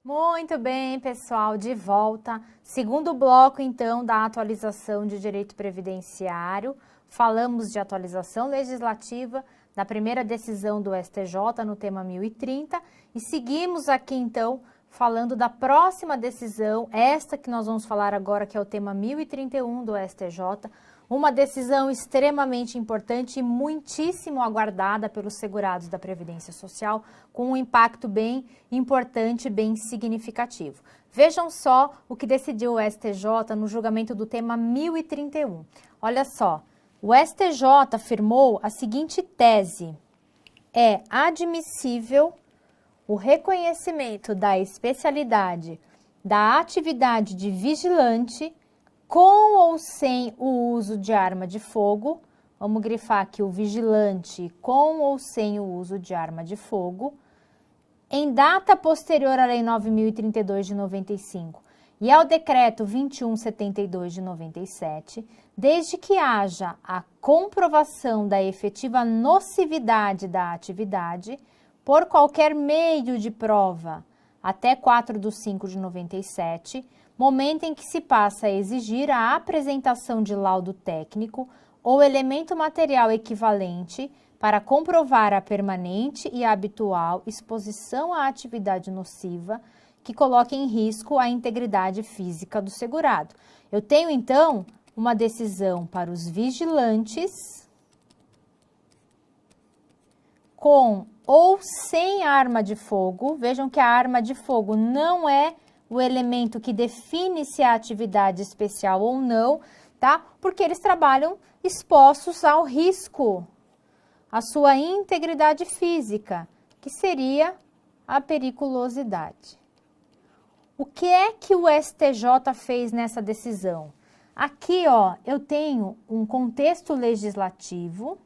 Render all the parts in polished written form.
Muito bem, pessoal, de volta. Segundo bloco, então, da atualização de direito previdenciário. Falamos de atualização legislativa da primeira decisão do STJ no tema 1030 e seguimos aqui, então, falando da próxima decisão, esta que nós vamos falar agora, que é o tema 1031 do STJ, uma decisão extremamente importante e muitíssimo aguardada pelos segurados da Previdência Social, com um impacto bem importante, bem significativo. Vejam só o que decidiu o STJ no julgamento do tema 1031. Olha só, o STJ afirmou a seguinte tese: é admissível o reconhecimento da especialidade da atividade de vigilante com ou sem o uso de arma de fogo. Vamos grifar aqui o vigilante com ou sem o uso de arma de fogo, em data posterior à Lei 9.032 de 95 e ao Decreto 2172 de 97, desde que haja a comprovação da efetiva nocividade da atividade por qualquer meio de prova até 4/5 de 97, momento em que se passa a exigir a apresentação de laudo técnico ou elemento material equivalente para comprovar a permanente e habitual exposição à atividade nociva que coloque em risco a integridade física do segurado. Eu tenho, então, uma decisão para os vigilantes com ou sem arma de fogo. Vejam que a arma de fogo não é o elemento que define se a atividade é especial ou não, tá? Porque eles trabalham expostos ao risco, à sua integridade física, que seria a periculosidade. O que é que o STJ fez nessa decisão? Aqui, ó, eu tenho um contexto legislativo.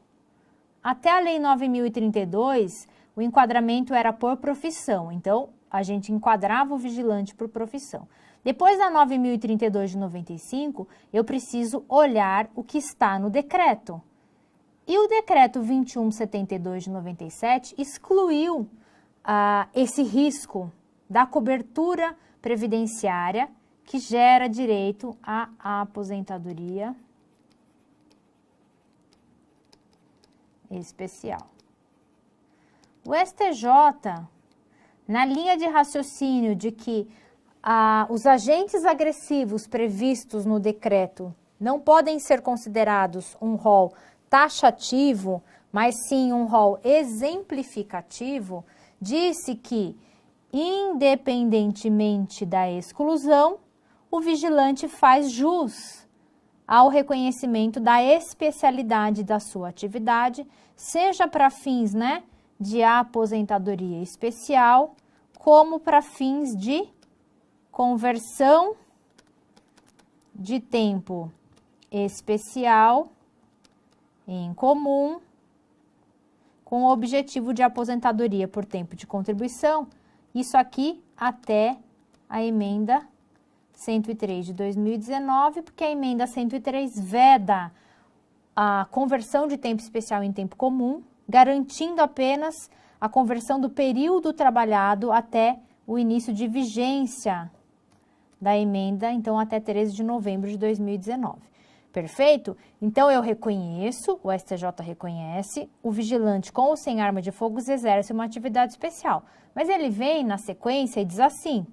Até a Lei 9.032, o enquadramento era por profissão. Então, a gente enquadrava o vigilante por profissão. Depois da 9.032 de 95, eu preciso olhar o que está no decreto. E o decreto 2172 de 97 excluiu esse risco da cobertura previdenciária que gera direito à aposentadoria especial. O STJ, na linha de raciocínio de que os agentes agressivos previstos no decreto não podem ser considerados um rol taxativo, mas sim um rol exemplificativo, disse que, independentemente da exclusão, o vigilante faz jus ao reconhecimento da especialidade da sua atividade, seja para fins, de aposentadoria especial, como para fins de conversão de tempo especial em comum, com o objetivo de aposentadoria por tempo de contribuição, isso aqui até a emenda 103 de 2019, porque a emenda 103 veda a conversão de tempo especial em tempo comum, garantindo apenas a conversão do período trabalhado até o início de vigência da emenda, então até 13 de novembro de 2019. Perfeito? Então eu reconheço, o STJ reconhece, o vigilante com ou sem arma de fogo exerce uma atividade especial. Mas ele vem na sequência e diz assim: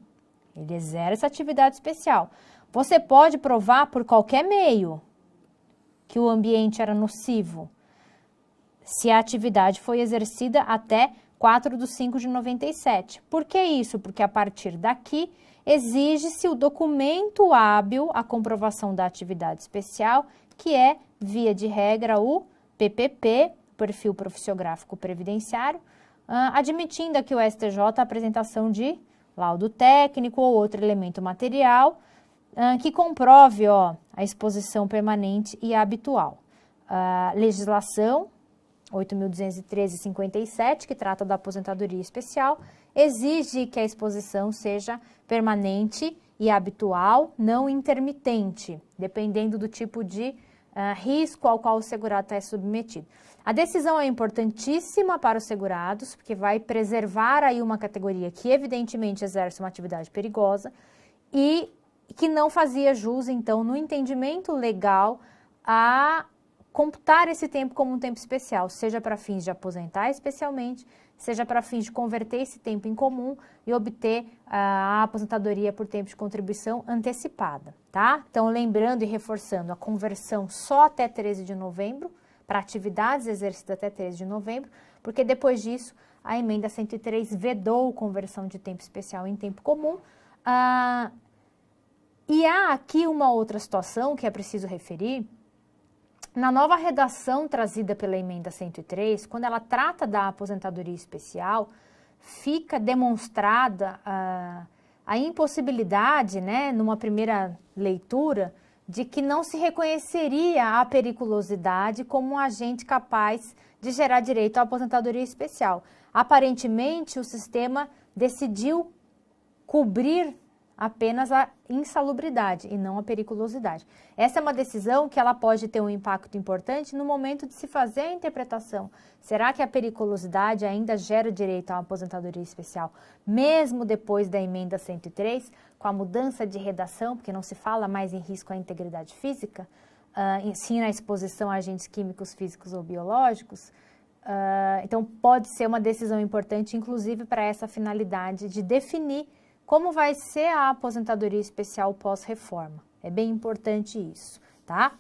ele exerce atividade especial. Você pode provar por qualquer meio que o ambiente era nocivo, se a atividade foi exercida até 4/5 de 97. Por que isso? Porque a partir daqui exige-se o documento hábil à comprovação da atividade especial, que é, via de regra, o PPP, Perfil Profissiográfico Previdenciário, admitindo aqui o STJ a apresentação de laudo técnico ou outro elemento material que comprove a exposição permanente e habitual. Legislação 8.213/57, que trata da aposentadoria especial, exige que a exposição seja permanente e habitual, não intermitente, dependendo do tipo de risco ao qual o segurado está submetido. A decisão é importantíssima para os segurados, porque vai preservar aí uma categoria que evidentemente exerce uma atividade perigosa e que não fazia jus, então, no entendimento legal, a computar esse tempo como um tempo especial, seja para fins de aposentar especialmente, seja para fins de converter esse tempo em comum e obter a aposentadoria por tempo de contribuição antecipada, tá? Então, lembrando e reforçando, a conversão só até 13 de novembro, para atividades exercidas até 13 de novembro, porque depois disso, a emenda 103 vedou conversão de tempo especial em tempo comum. E há aqui uma outra situação que é preciso referir. Na nova redação trazida pela emenda 103, quando ela trata da aposentadoria especial, fica demonstrada a impossibilidade, né, numa primeira leitura, de que não se reconheceria a periculosidade como um agente capaz de gerar direito à aposentadoria especial. Aparentemente, o sistema decidiu cobrir apenas a insalubridade e não a periculosidade. Essa é uma decisão que ela pode ter um impacto importante no momento de se fazer a interpretação. Será que a periculosidade ainda gera direito a uma aposentadoria especial, mesmo depois da emenda 103, com a mudança de redação, porque não se fala mais em risco à integridade física, sim na exposição a agentes químicos, físicos ou biológicos? Então, pode ser uma decisão importante, inclusive para essa finalidade de definir como vai ser a aposentadoria especial pós-reforma. É bem importante isso, tá?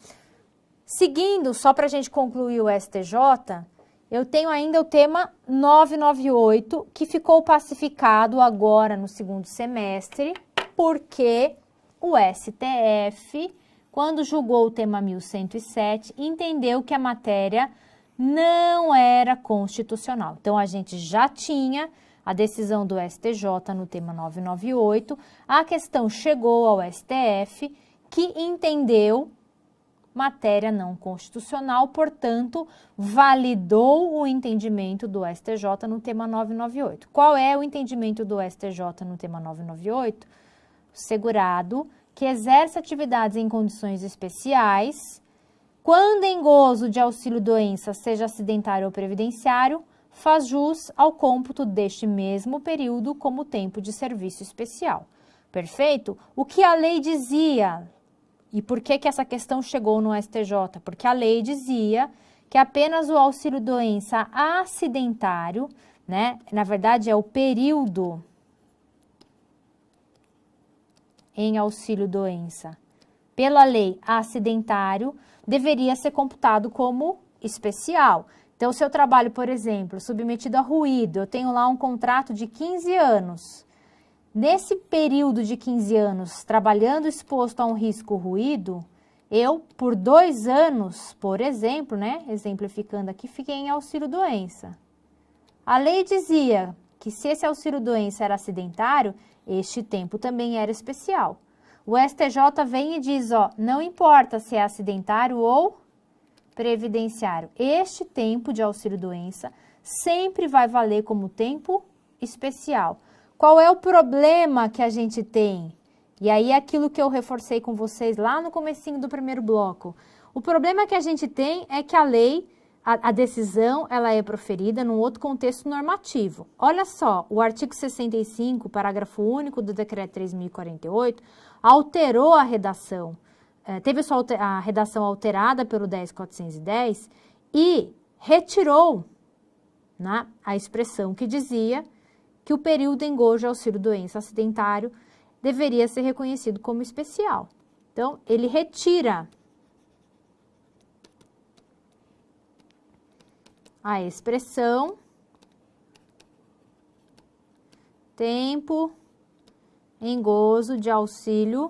Seguindo, só para a gente concluir o STJ, eu tenho ainda o tema 998, que ficou pacificado agora no segundo semestre, porque o STF, quando julgou o tema 1107, entendeu que a matéria não era constitucional. Então, a gente já tinha a decisão do STJ no tema 998, a questão chegou ao STF, que entendeu matéria não constitucional, portanto, validou o entendimento do STJ no tema 998. Qual é o entendimento do STJ no tema 998? Segurado que exerce atividades em condições especiais, quando em gozo de auxílio-doença, seja acidentário ou previdenciário, faz jus ao cômputo deste mesmo período como tempo de serviço especial. Perfeito? O que a lei dizia? E por que que essa questão chegou no STJ? Porque a lei dizia que apenas o auxílio-doença acidentário, né? Na verdade, é o período em auxílio-doença pela lei acidentário deveria ser computado como especial. Então, se eu trabalho, por exemplo, submetido a ruído, eu tenho lá um contrato de 15 anos. Nesse período de 15 anos, trabalhando exposto a um risco ruído, eu, por 2 anos, por exemplo, né, exemplificando aqui, fiquei em auxílio-doença. A lei dizia que se esse auxílio-doença era acidentário, este tempo também era especial. O STJ vem e diz, ó, não importa se é acidentário ou previdenciário, este tempo de auxílio-doença sempre vai valer como tempo especial. Qual é o problema que a gente tem? E aí é aquilo que eu reforcei com vocês lá no comecinho do primeiro bloco. O problema que a gente tem é que a lei, a decisão, ela é proferida num outro contexto normativo. Olha só, o artigo 65, parágrafo único do decreto 3.048, alterou a redação. Teve a redação alterada pelo 10.410 e retirou, né, a expressão que dizia que o período em gozo de auxílio-doença acidentário deveria ser reconhecido como especial. Então, ele retira a expressão tempo em gozo de auxílio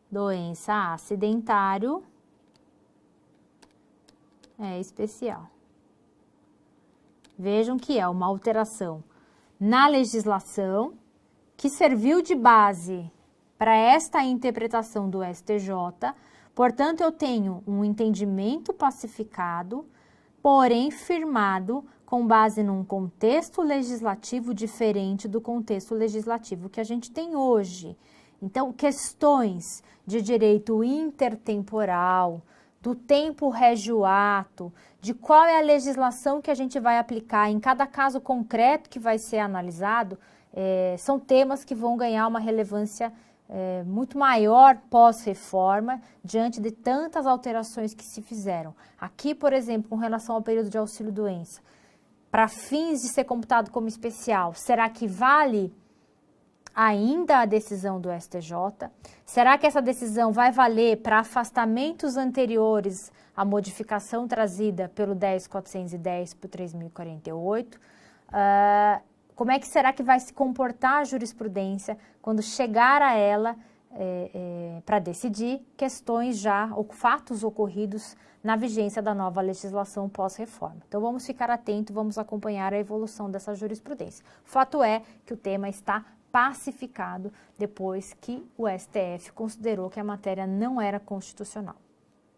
doença acidentário é especial. Vejam que é uma alteração na legislação que serviu de base para esta interpretação do STJ. Portanto, eu tenho um entendimento pacificado, porém firmado com base num contexto legislativo diferente do contexto legislativo que a gente tem hoje. Então, questões de direito intertemporal, do tempo regio-ato, de qual é a legislação que a gente vai aplicar em cada caso concreto que vai ser analisado, são temas que vão ganhar uma relevância muito maior pós-reforma, diante de tantas alterações que se fizeram. Aqui, por exemplo, com relação ao período de auxílio-doença, para fins de ser computado como especial, será que vale ainda a decisão do STJ? Será que essa decisão vai valer para afastamentos anteriores à modificação trazida pelo 10.410 para o 3.048? Como é que será que vai se comportar a jurisprudência quando chegar a ela para decidir questões já, ou fatos ocorridos na vigência da nova legislação pós-reforma? Então vamos ficar atentos, vamos acompanhar a evolução dessa jurisprudência. O fato é que o tema está pacificado depois que o STF considerou que a matéria não era constitucional.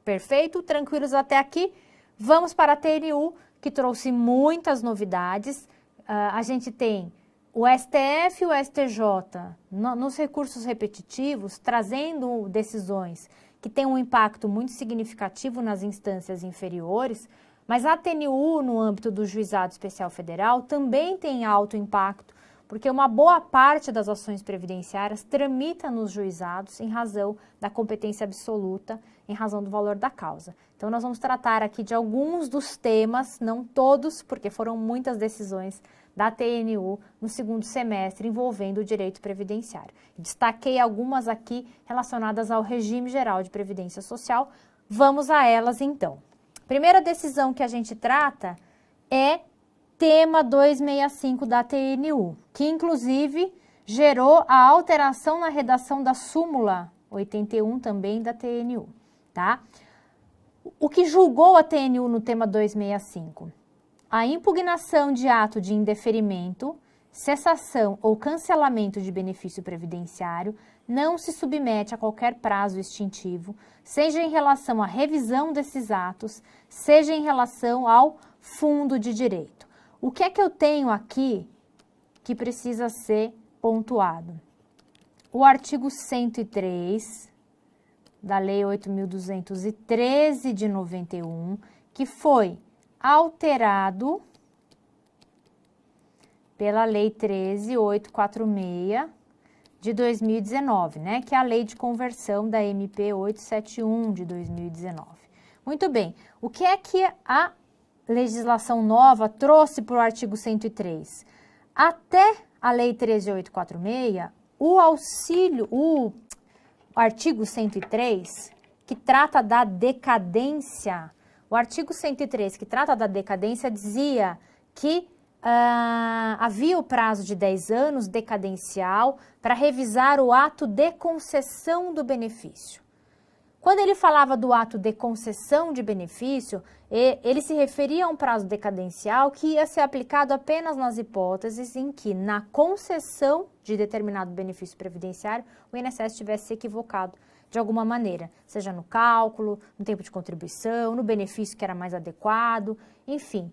Perfeito? Tranquilos até aqui? Vamos para a TNU, que trouxe muitas novidades. A gente tem o STF e o STJ nos recursos repetitivos, trazendo decisões que têm um impacto muito significativo nas instâncias inferiores, mas a TNU, no âmbito do Juizado Especial Federal, também tem alto impacto, porque uma boa parte das ações previdenciárias tramita nos juizados em razão da competência absoluta, em razão do valor da causa. Então, nós vamos tratar aqui de alguns dos temas, não todos, porque foram muitas decisões da TNU no segundo semestre envolvendo o direito previdenciário. Destaquei algumas aqui relacionadas ao regime geral de previdência social. Vamos a elas, então. Primeira decisão que a gente trata é tema 265 da TNU, que inclusive gerou a alteração na redação da súmula 81 também da TNU, tá? O que julgou a TNU no tema 265? A impugnação de ato de indeferimento, cessação ou cancelamento de benefício previdenciário não se submete a qualquer prazo extintivo, seja em relação à revisão desses atos, seja em relação ao fundo de direito. O que é que eu tenho aqui que precisa ser pontuado? O artigo 103 da Lei 8.213 de 91, que foi alterado pela Lei 13.846 de 2019, né? Que é a lei de conversão da MP 871 de 2019. Muito bem, o que é que a legislação nova trouxe para o artigo 103? Até a Lei 13.846, o artigo 103, que trata da decadência, o artigo 103, que trata da decadência, dizia que havia o prazo de 10 anos decadencial para revisar o ato de concessão do benefício. Quando ele falava do ato de concessão de benefício, ele se referia a um prazo decadencial que ia ser aplicado apenas nas hipóteses em que, na concessão de determinado benefício previdenciário, o INSS tivesse se equivocado de alguma maneira, seja no cálculo, no tempo de contribuição, no benefício que era mais adequado, enfim.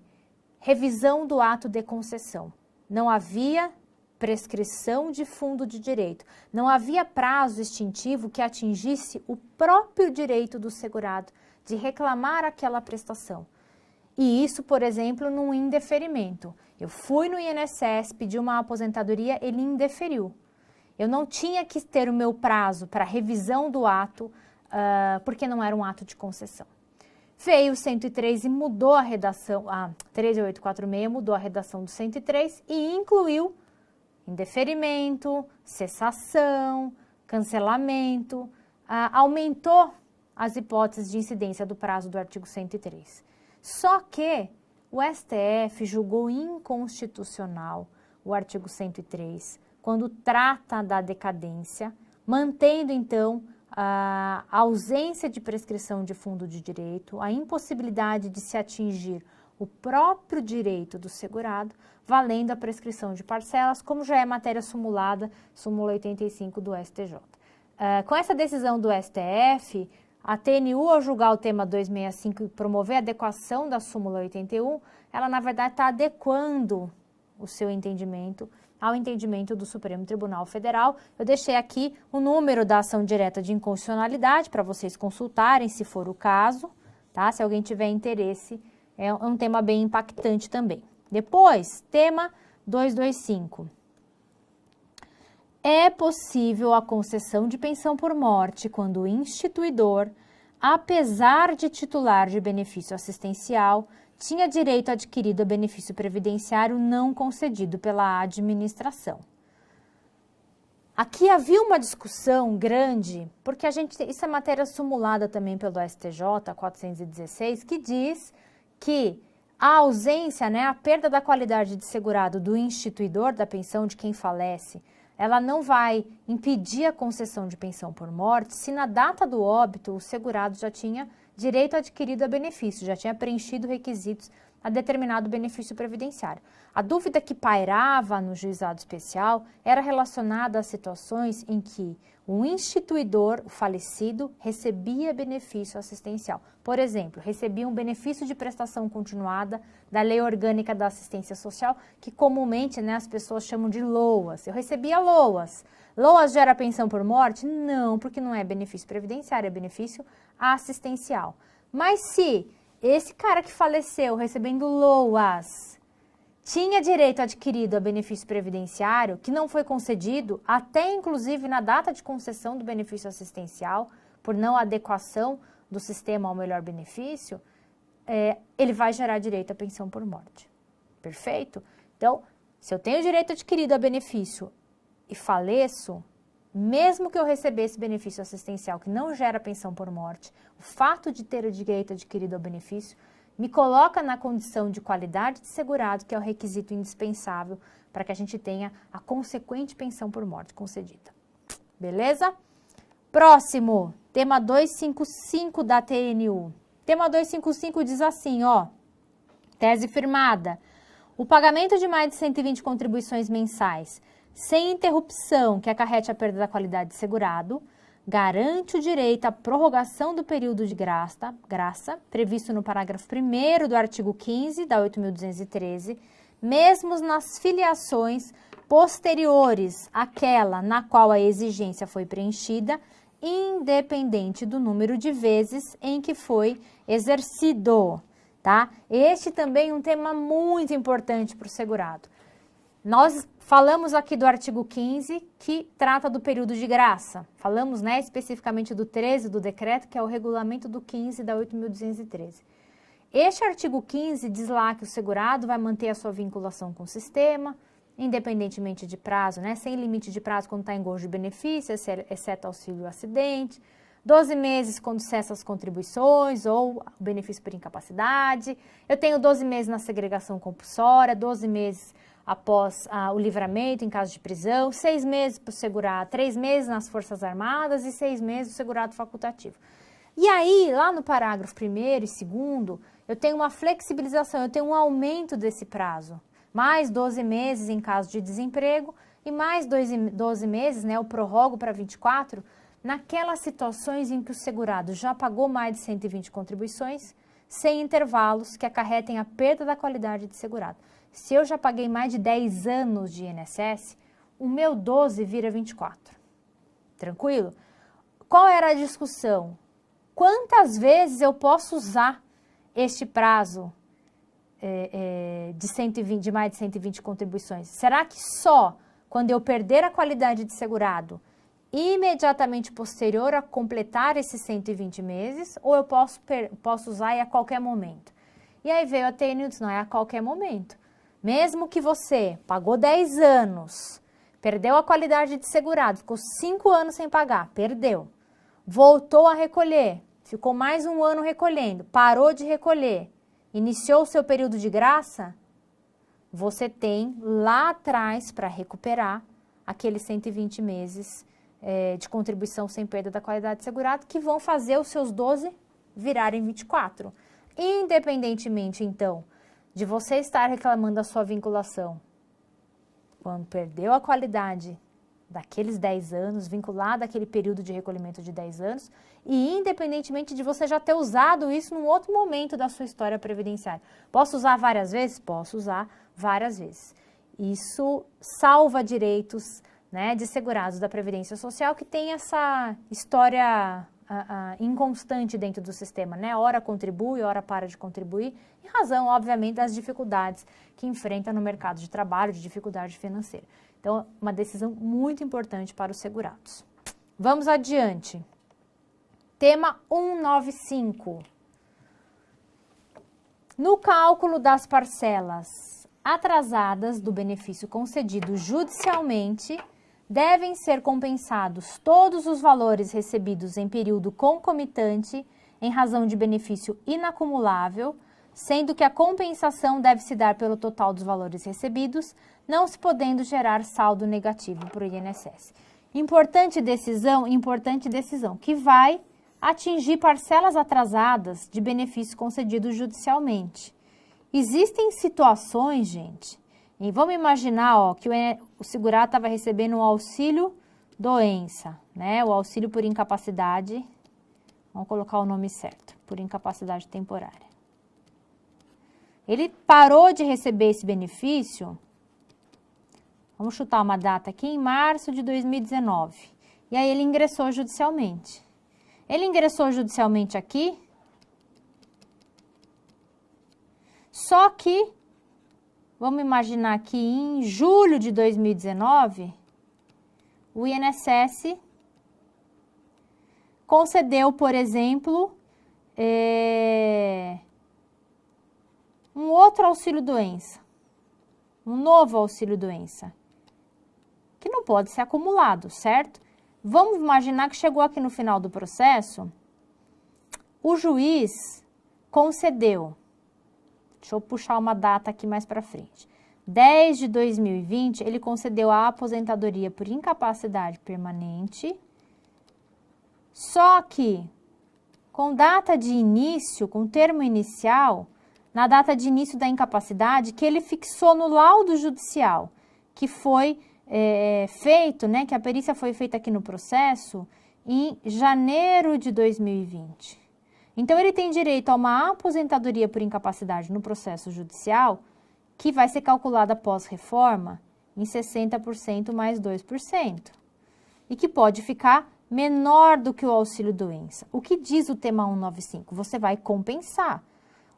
Revisão do ato de concessão. Não havia prescrição de fundo de direito. Não havia prazo extintivo que atingisse o próprio direito do segurado de reclamar aquela prestação. E isso, por exemplo, num indeferimento. Eu fui no INSS, pedi uma aposentadoria, ele indeferiu. Eu não tinha que ter o meu prazo para revisão do ato, porque não era um ato de concessão. Veio o 103 e mudou a redação, a 13.846 mudou a redação do 103 e incluiu indeferimento, cessação, cancelamento, aumentou as hipóteses de incidência do prazo do artigo 103. Só que o STF julgou inconstitucional o artigo 103, quando trata da decadência, mantendo então a ausência de prescrição de fundo de direito, a impossibilidade de se atingir o próprio direito do segurado, valendo a prescrição de parcelas, como já é matéria sumulada, súmula 85 do STJ. Com essa decisão do STF, a TNU, ao julgar o tema 265 e promover a adequação da súmula 81, ela, na verdade, está adequando o seu entendimento ao entendimento do Supremo Tribunal Federal. Eu deixei aqui o número da ação direta de inconstitucionalidade para vocês consultarem, se for o caso, tá? Se alguém tiver interesse, é um tema bem impactante também. Depois, tema 225. É possível a concessão de pensão por morte quando o instituidor, apesar de titular de benefício assistencial, tinha direito adquirido a benefício previdenciário não concedido pela administração. Aqui havia uma discussão grande, porque isso é matéria sumulada também pelo STJ 416, que diz que a ausência, né, a perda da qualidade de segurado do instituidor da pensão de quem falece, ela não vai impedir a concessão de pensão por morte se na data do óbito o segurado já tinha direito adquirido a benefício, já tinha preenchido requisitos a determinado benefício previdenciário. A dúvida que pairava no juizado especial era relacionada a situações em que o instituidor, o falecido, recebia benefício assistencial. Por exemplo, recebia um benefício de prestação continuada da Lei Orgânica da Assistência Social, que comumente, né, as pessoas chamam de LOAS. Eu recebia LOAS. LOAS gera pensão por morte? Não, porque não é benefício previdenciário, é benefício assistencial. Mas se esse cara que faleceu recebendo LOAS tinha direito adquirido a benefício previdenciário, que não foi concedido, até inclusive na data de concessão do benefício assistencial, por não adequação do sistema ao melhor benefício, ele vai gerar direito à pensão por morte. Perfeito? Então, se eu tenho direito adquirido a benefício e faleço, mesmo que eu recebesse benefício assistencial que não gera pensão por morte, o fato de ter o direito adquirido ao benefício me coloca na condição de qualidade de segurado, que é o requisito indispensável para que a gente tenha a consequente pensão por morte concedida. Beleza? Próximo, tema 255 da TNU. Tema 255 diz assim, ó, tese firmada. O pagamento de mais de 120 contribuições mensais sem interrupção que acarrete a perda da qualidade de segurado, garante o direito à prorrogação do período de graça, previsto no parágrafo 1º do artigo 15 da 8.213, mesmo nas filiações posteriores àquela na qual a exigência foi preenchida, independente do número de vezes em que foi exercido, tá? Este também é um tema muito importante para o segurado. Nós falamos aqui do artigo 15, que trata do período de graça. Falamos, né, especificamente do 13 do decreto, que é o regulamento do 15 da 8.213. Este artigo 15 diz lá que o segurado vai manter a sua vinculação com o sistema, independentemente de prazo, né, sem limite de prazo quando está em gozo de benefício, exceto auxílio acidente, 12 meses quando cessa as contribuições ou o benefício por incapacidade. Eu tenho 12 meses na segregação compulsória, 12 meses após o livramento em caso de prisão, 6 meses para o segurado, 3 meses nas Forças Armadas e 6 meses o segurado facultativo. E aí, lá no parágrafo 1º e 2º, eu tenho uma flexibilização, eu tenho um aumento desse prazo. Mais 12 meses em caso de desemprego e mais 12 meses, né, eu prorrogo para 24, naquelas situações em que o segurado já pagou mais de 120 contribuições, sem intervalos que acarretem a perda da qualidade de segurado. Se eu já paguei mais de 10 anos de INSS, o meu 12 vira 24. Tranquilo? Qual era a discussão? Quantas vezes eu posso usar este prazo de mais de 120 contribuições? Será que só quando eu perder a qualidade de segurado, imediatamente posterior a completar esses 120 meses, ou eu posso usar a qualquer momento? E aí veio a TNU e disse, não, é a qualquer momento. Mesmo que você pagou 10 anos, perdeu a qualidade de segurado, ficou 5 anos sem pagar, perdeu. Voltou a recolher, ficou mais um ano recolhendo, parou de recolher, iniciou o seu período de graça, você tem lá atrás para recuperar aqueles 120 meses de contribuição sem perda da qualidade de segurado, que vão fazer os seus 12 virarem 24. Independentemente, então, de você estar reclamando da sua vinculação, quando perdeu a qualidade daqueles 10 anos, vinculado àquele período de recolhimento de 10 anos, e independentemente de você já ter usado isso num outro momento da sua história previdenciária. Posso usar várias vezes? Posso usar várias vezes. isso salva direitos, né, de segurados da Previdência Social que tem essa história inconstante dentro do sistema, né? Ora contribui, ora para de contribuir, em razão, obviamente, das dificuldades que enfrenta no mercado de trabalho, de dificuldade financeira. Então, uma decisão muito importante para os segurados. Vamos adiante. Tema 195. No cálculo das parcelas atrasadas do benefício concedido judicialmente, devem ser compensados todos os valores recebidos em período concomitante em razão de benefício inacumulável, sendo que a compensação deve se dar pelo total dos valores recebidos, não se podendo gerar saldo negativo para o INSS. Importante decisão, que vai atingir parcelas atrasadas de benefício concedido judicialmente. Existem situações, gente, e vamos imaginar, ó, que o segurado estava recebendo um auxílio doença, né? O auxílio por incapacidade, vamos colocar o nome certo, por incapacidade temporária. Ele parou de receber esse benefício, vamos chutar uma data aqui, em março de 2019. E aí ele ingressou judicialmente. Ele ingressou judicialmente aqui, só que vamos imaginar que em julho de 2019, o INSS concedeu, por exemplo, um outro auxílio-doença, um novo auxílio-doença, que não pode ser acumulado, certo? Vamos imaginar que chegou aqui no final do processo, o juiz concedeu. Deixa eu puxar uma data aqui mais para frente. 10 de 2020, ele concedeu a aposentadoria por incapacidade permanente, só que com data de início, com termo inicial, na data de início da incapacidade, que ele fixou no laudo judicial, que foi feito, né, que a perícia foi feita aqui no processo, em janeiro de 2020. Então, ele tem direito a uma aposentadoria por incapacidade no processo judicial, que vai ser calculada pós-reforma em 60% mais 2%. E que pode ficar menor do que o auxílio-doença. O que diz o tema 195? Você vai compensar.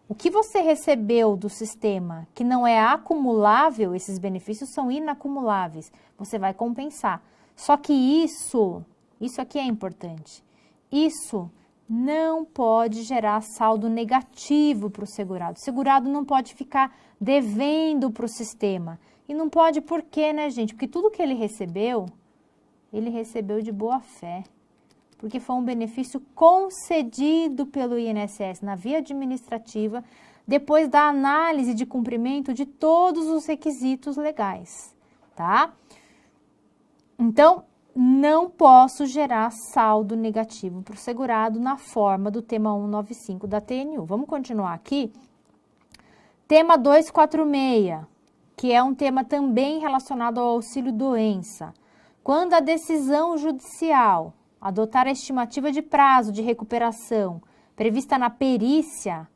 O que você recebeu do sistema que não é acumulável, esses benefícios são inacumuláveis, você vai compensar. Só que isso aqui é importante, isso não pode gerar saldo negativo para o segurado. O segurado não pode ficar devendo para o sistema. E não pode por quê, né, gente? Porque tudo que ele recebeu de boa fé. Porque foi um benefício concedido pelo INSS na via administrativa, depois da análise de cumprimento de todos os requisitos legais, tá? Então, não posso gerar saldo negativo para o segurado na forma do tema 195 da TNU. Vamos continuar aqui. Tema 246, que é um tema também relacionado ao auxílio-doença. Quando a decisão judicial adotar a estimativa de prazo de recuperação prevista na perícia,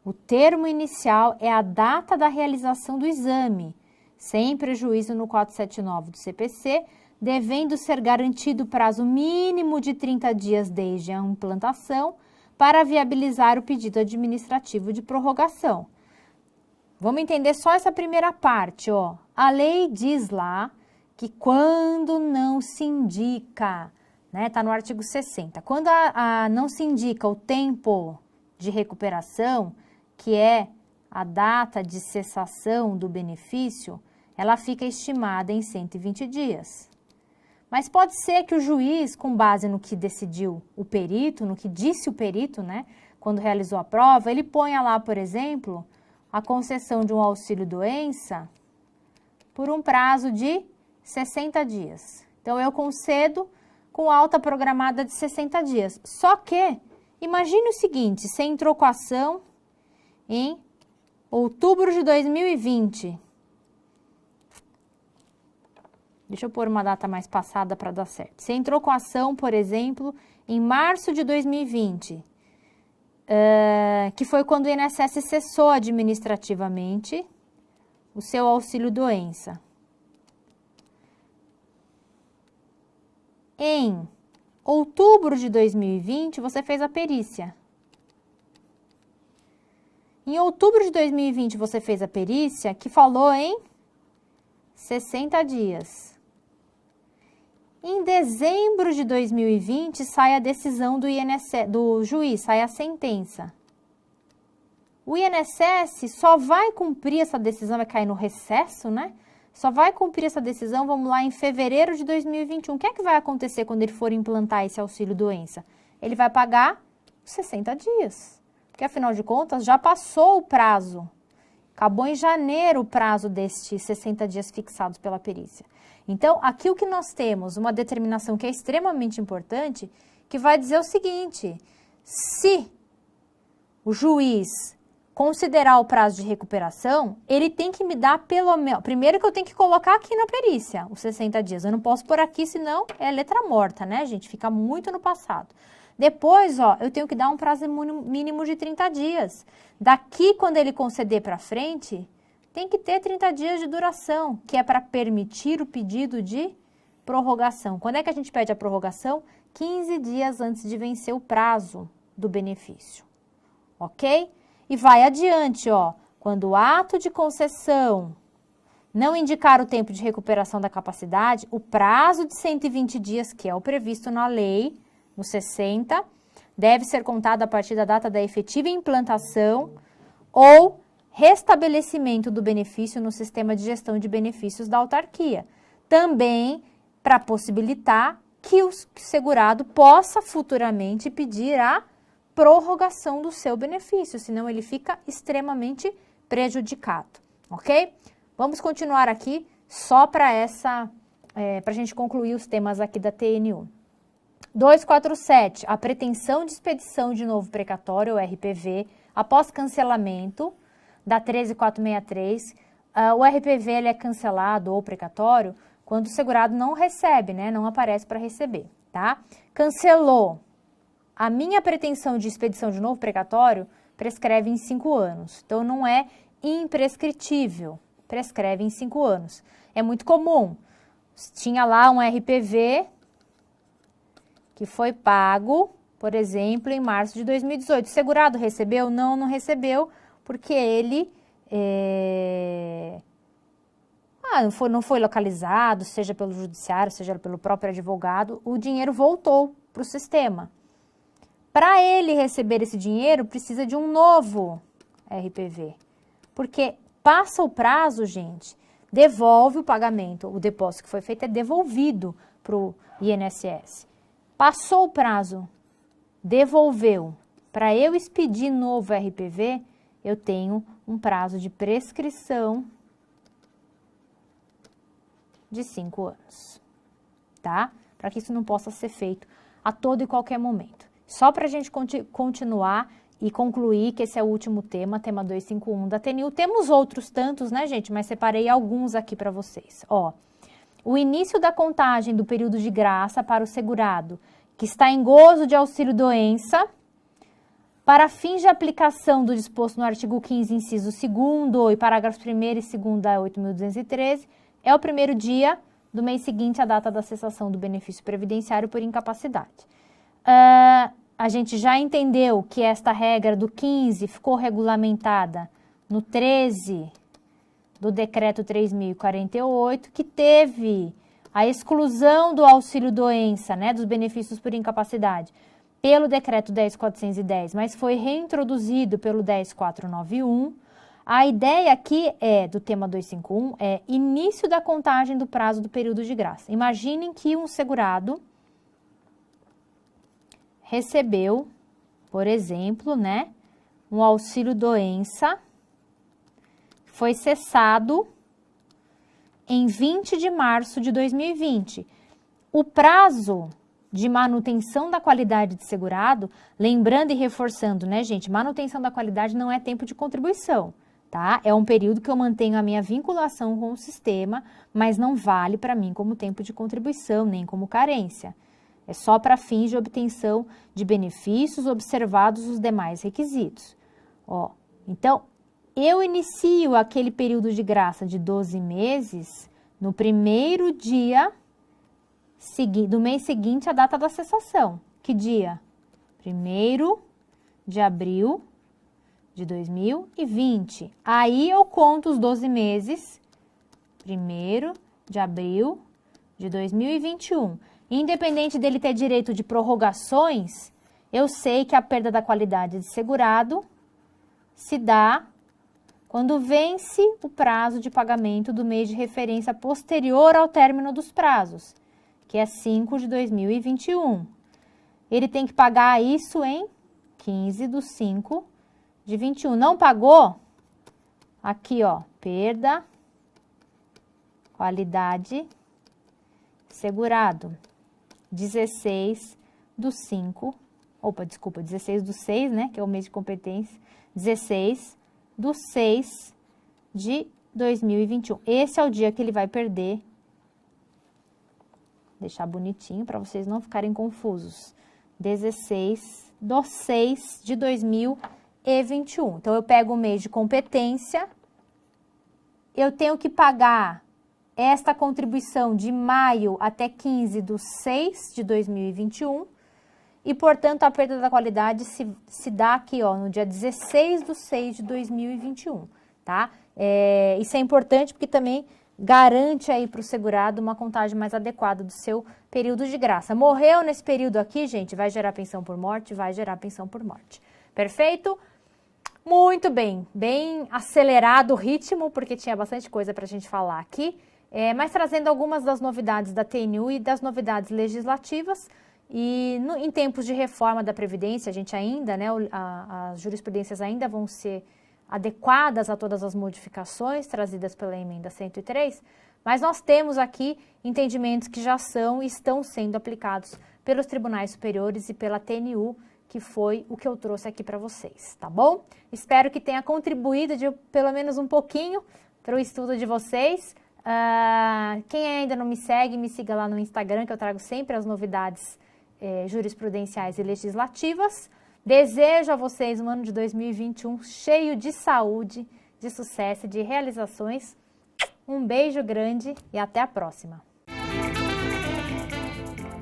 o termo inicial é a data da realização do exame, sem prejuízo no 479 do CPC, devendo ser garantido prazo mínimo de 30 dias desde a implantação para viabilizar o pedido administrativo de prorrogação. Vamos entender só essa primeira parte, ó. A lei diz lá que quando não se indica, né, tá no artigo 60, quando não se indica o tempo de recuperação, que é a data de cessação do benefício, ela fica estimada em 120 dias. Mas pode ser que o juiz, com base no que decidiu o perito, no que disse o perito, né, quando realizou a prova, ele ponha lá, por exemplo, a concessão de um auxílio-doença por um prazo de 60 dias. Então, eu concedo com alta programada de 60 dias. Só que, imagine o seguinte, você entrou com a ação em outubro de 2020. Deixa eu pôr uma data mais passada para dar certo. Você entrou com a ação, por exemplo, em março de 2020, que foi quando o INSS cessou administrativamente o seu auxílio-doença. em outubro de 2020, você fez a perícia. Em outubro de 2020, você fez a perícia que falou em 60 dias. Em dezembro de 2020, sai a decisão do INSS, do juiz, sai a sentença. O INSS só vai cumprir essa decisão, vai cair no recesso, né? Só vai cumprir essa decisão, vamos lá, em fevereiro de 2021. O que é que vai acontecer quando ele for implantar esse auxílio-doença? Ele vai pagar 60 dias. Porque, afinal de contas, já passou o prazo. Acabou em janeiro o prazo destes 60 dias fixados pela perícia. Então, aqui o que nós temos, uma determinação que é extremamente importante, que vai dizer o seguinte: se o juiz considerar o prazo de recuperação, ele tem que me dar pelo menos... Primeiro que eu tenho que colocar aqui na perícia, os 60 dias. Eu não posso pôr aqui, senão é letra morta, né, gente? Fica muito no passado. Depois, ó, eu tenho que dar um prazo mínimo de 30 dias. Daqui, quando ele conceder para frente, tem que ter 30 dias de duração, que é para permitir o pedido de prorrogação. Quando é que a gente pede a prorrogação? 15 dias antes de vencer o prazo do benefício, ok? E vai adiante, ó, quando o ato de concessão não indicar o tempo de recuperação da capacidade, o prazo de 120 dias, que é o previsto na lei, no 60, deve ser contado a partir da data da efetiva implantação ou restabelecimento do benefício no sistema de gestão de benefícios da autarquia. Também para possibilitar que o segurado possa futuramente pedir a prorrogação do seu benefício, senão ele fica extremamente prejudicado, ok? Vamos continuar aqui só para para a gente concluir os temas aqui da TNU. 247, a pretensão de expedição de novo precatório, o RPV, após cancelamento da 13463, o RPV ele é cancelado ou precatório quando o segurado não recebe, né, não aparece para receber, tá? Cancelou. A minha pretensão de expedição de novo precatório prescreve em 5 anos. Então, não é imprescritível. Prescreve em 5 anos. É muito comum. Tinha lá um RPV que foi pago, por exemplo, em março de 2018. O segurado recebeu? Não, não recebeu, porque ele não foi localizado, seja pelo judiciário, seja pelo próprio advogado. O dinheiro voltou para o sistema. Para ele receber esse dinheiro, precisa de um novo RPV. Porque passa o prazo, gente, devolve o pagamento. O depósito que foi feito é devolvido para o INSS. Passou o prazo, devolveu. Para eu expedir novo RPV, eu tenho um prazo de prescrição de 5 anos. Tá? Para que isso não possa ser feito a todo e qualquer momento. Só para a gente continuar e concluir que esse é o último tema 251 da TNU. Temos outros tantos, né, gente? Mas separei alguns aqui para vocês. Ó, o início da contagem do período de graça para o segurado que está em gozo de auxílio-doença para fins de aplicação do disposto no artigo 15, inciso 2º e parágrafos 1º e 2º da 8.213 é o primeiro dia do mês seguinte à data da cessação do benefício previdenciário por incapacidade. A gente já entendeu que esta regra do 15 ficou regulamentada no 13 do decreto 3.048, que teve a exclusão do auxílio-doença, né, dos benefícios por incapacidade, pelo decreto 10.410, mas foi reintroduzido pelo 10.491. A ideia aqui do tema 251, é início da contagem do prazo do período de graça. Imaginem que um segurado recebeu, por exemplo, né, um auxílio-doença, foi cessado em 20 de março de 2020. O prazo de manutenção da qualidade de segurado, lembrando e reforçando, né, gente, manutenção da qualidade não é tempo de contribuição, tá? É um período que eu mantenho a minha vinculação com o sistema, mas não vale para mim como tempo de contribuição, nem como carência. É só para fins de obtenção de benefícios, observados os demais requisitos. Ó, então, eu inicio aquele período de graça de 12 meses no primeiro dia do mês seguinte à data da cessação. Que dia? 1º de abril de 2020. Aí eu conto os 12 meses, 1º de abril de 2021. Independente dele ter direito de prorrogações, eu sei que a perda da qualidade de segurado se dá quando vence o prazo de pagamento do mês de referência posterior ao término dos prazos, que é 5 de 2021. Ele tem que pagar isso em 15/5 de 21. Não pagou? Aqui, ó, perda, qualidade, segurado. 16/6, né, que é o mês de competência. 16/6 de 2021. Esse é o dia que ele vai perder. Vou deixar bonitinho para vocês não ficarem confusos. 16/6 de 2021. Então, eu pego o mês de competência, eu tenho que pagar esta contribuição de maio até 15/6 de 2021 e, portanto, a perda da qualidade se dá aqui, ó, no dia 16/6 de 2021, tá? Isso é importante porque também garante aí para o segurado uma contagem mais adequada do seu período de graça. Morreu nesse período aqui, gente, vai gerar pensão por morte? Vai gerar pensão por morte. Perfeito? Muito bem, bem acelerado o ritmo, porque tinha bastante coisa para a gente falar aqui, mas trazendo algumas das novidades da TNU e das novidades legislativas. E em tempos de reforma da Previdência, a gente ainda, né, as jurisprudências ainda vão ser adequadas a todas as modificações trazidas pela emenda 103, mas nós temos aqui entendimentos que já são e estão sendo aplicados pelos tribunais superiores e pela TNU, que foi o que eu trouxe aqui para vocês, tá bom? Espero que tenha contribuído de pelo menos um pouquinho para o estudo de vocês. Quem ainda não me segue, me siga lá no Instagram, que eu trago sempre as novidades jurisprudenciais e legislativas. Desejo a vocês um ano de 2021 cheio de saúde, de sucesso e de realizações. Um beijo grande e até a próxima!